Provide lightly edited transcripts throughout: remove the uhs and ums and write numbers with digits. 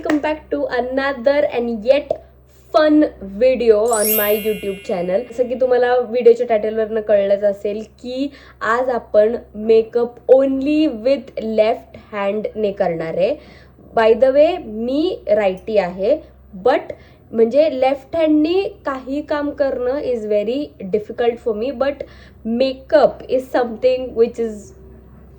welcome back to another and yet fun video on my YouTube channel. जसं की तुम्हाला व्हिडिओच्या टायटलवरनं कळलंच असेल की आज आपण मेकअप ओनली विथ लेफ्ट हँडने करणार आहे. Bye the way me righty आहे, बट म्हणजे लेफ्ट हँडनी काही काम करणं is very difficult for me, but makeup is something which is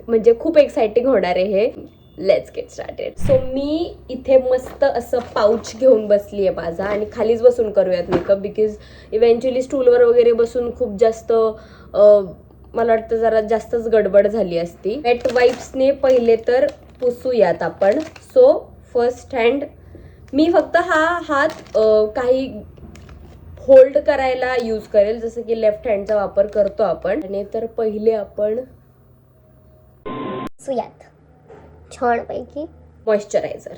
म्हणजे खूप एक्साइटिंग होणार आहे हे. Let's get started. सो मी इथे मस्त असं पाऊच घेऊन बसली आहे माझा, आणि खालीच बसून करूयात मेकअप बिकॉज इव्हेंच्युअली स्टूलवर वगैरे बसून खूप जास्त मला वाटतं जरा जास्तच गडबड झाली असती. वेट वाईप्सने पहिले तर पुसूयात आपण. सो फर्स्ट हँड मी फक्त हा हात काही होल्ड करायला यूज करेल, जसं की लेफ्ट हँडचा वापर करतो आपण. आणि तर पहिले आपण सुयात छानपैकी मॉइश्चरायझर.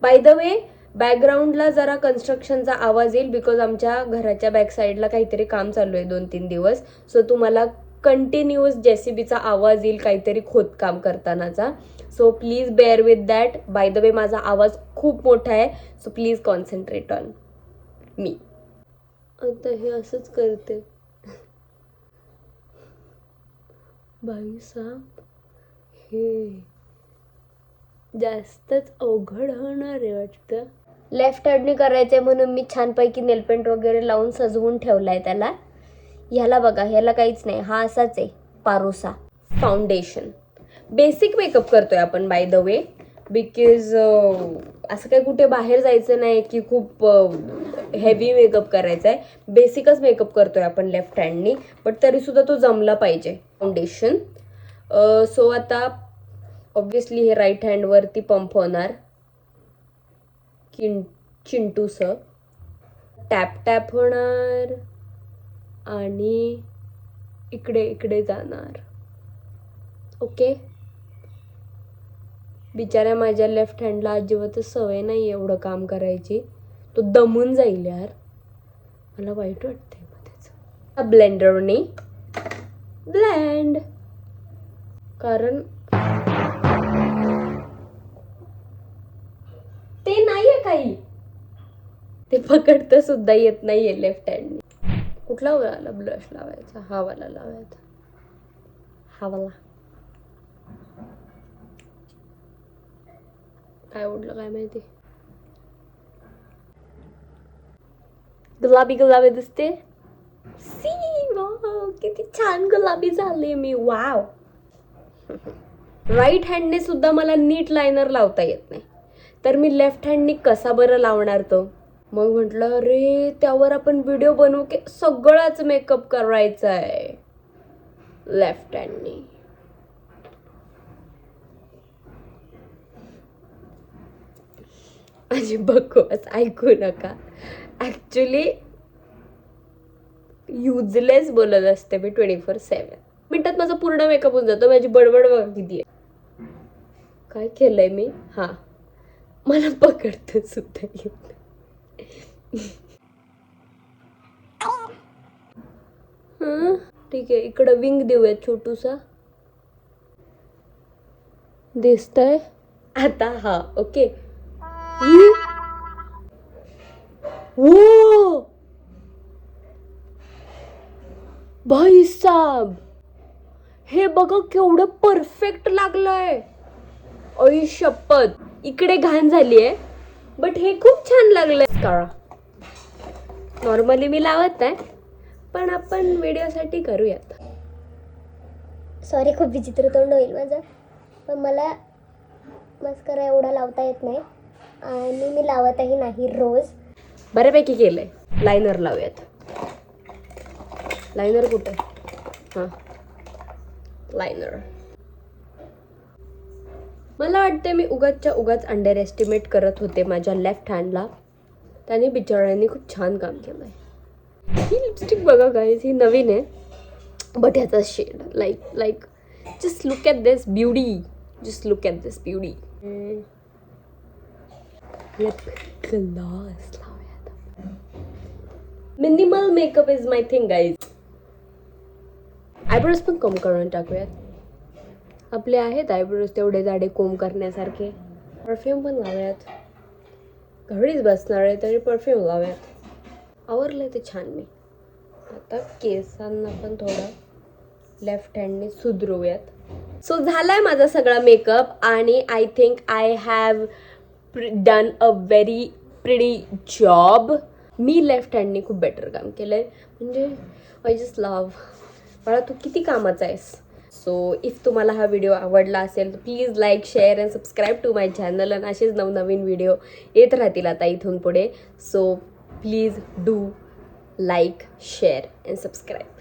बाय द वे बॅकग्राऊंडला जरा कन्स्ट्रक्शनचा आवाज येईल बिकॉज आमच्या घराच्या बॅक साईडला काहीतरी काम चालू आहे 2-3 दिवस. सो तुम्हाला कंटिन्युअस जेसीबीचा आवाज येईल काहीतरी खोदकाम करतानाचा. So please bear with that. By the way माझा आवाज खूप मोठा आहे, so please concentrate on me. आता हे असंच करते. बाई साहेब, हे जास्तच अवघड होणार आहे वाटतं. लेफ्ट हँडने करायचंय म्हणून मी छानपैकी नेलपेंट वगैरे लावून सजवून ठेवलाय त्याला. ह्याला बघा, ह्याला काहीच नाही, हा असाच आहे पारोसा. फाउंडेशन बेसिक मेकअप करतोय आपण बाय द वे, बिकॉज असं काही कुठे बाहेर जायचं नाही की खूप हेवी मेकअप करायचा आहे. बेसिकच मेकअप करतोय आपण लेफ्ट हँडनी, बट तरीसुद्धा तो जमला पाहिजे. फाउंडेशन. सो आता ऑब्विसली हे राईट हँडवरती पंप होणार चिंटूस. टॅप टॅप होणार आणि इकडे इकडे जाणार. ओके. बिचाऱ्या माझ्या लेफ्ट हँडला अजिबातच सवय नाही एवढं काम करायची, तो दमून जाईल यार. मला वाईट वाटतंय मग त्याचं. ब्लेंडरने ब्लेंड, कारण ते नाहीये काही, ते पकडता सुद्धा येत नाहीये लेफ्ट हँडने. कुठला वाला ब्लश लावायचा? हा वाला लावायचा. हा वाला काय उडलं काय माहिती. गुलाबी गुलाबी दिसते. सी वाव, किती छान गुलाबी झाले मी. वाव. राईट हँडने सुद्धा मला नीट लायनर लावता येत नाही, तर मी लेफ्ट हँडने कसा बरं लावणार तो. मग म्हटलं अरे त्यावर आपण व्हिडिओ बनवू की सगळाच मेकअप करायचा आहे लेफ्ट हँडने. माझी बकवास ऐकू नका. ऍक्च्युली युजलेस बोलत असते मी 24/7. मिनिटात माझा पूर्ण मेकअप होऊन जातो. माझी बडबड बघा किती आहे. काय केलंय मी? हा, मला पकडत सुद्धा येत. ठीक आहे, इकडं विंग देऊया छोटूसा. दिसतंय आता? हा, ओके. वो भाई साहब, हे बघा केवढं परफेक्ट लागलंय. आई शपथ, इकडे घाण झालीये बट हे खूप छान लागलंय. काळा नॉर्मली मी लावत आहे, पण आपण व्हिडिओसाठी करूयात. सॉरी, खूप विचित्र तोंड होईल माझं, पण मला मस्करा एवढा लावता येत नाही आणि मी लावतही नाही रोज. बऱ्यापैकी केलंय. लायनर लावूयात. लायनर कुठे? हां, लायनर. मला वाटते मी उगाच अंडर एस्टिमेट करत होते माझ्या लेफ्ट हँडला. त्याने बिचाऱ्यांनी खूप छान काम केलंय. ही लिपस्टिक बघा गाईज, ही नवीन आहे, बट ह्याचा shade like just look at this beauty. Just look at this beauty. Gloss लावूयात. Minimal makeup is my thing guys. Eyebrows पण कम करून टाकूयात. आपले आहेत आयब्रोज तेवढे जाडे कोंब करण्यासारखे. परफ्यूम पण लावूयात. घरीच बसणार आहे तरी परफ्यूम लावूयात. आवरलं ते छान मी. आता केसांना पण थोडं लेफ्ट हँडने सुधरवूयात. सो झालाय माझा सगळा मेकअप आणि I think I have done a very pretty job. मी लेफ्ट हँडने खूप बेटर काम केलंय. म्हणजे आय जस्ट लव्ह. मला तू किती कामाचा आहेस. सो इफ तुम्हाला हा व्हिडिओ आवडला असेल तर please like share and subscribe to my channel. आणि असेच नवनवीन व्हिडिओ येत राहतील आता इथून पुढे. So please do like share and subscribe.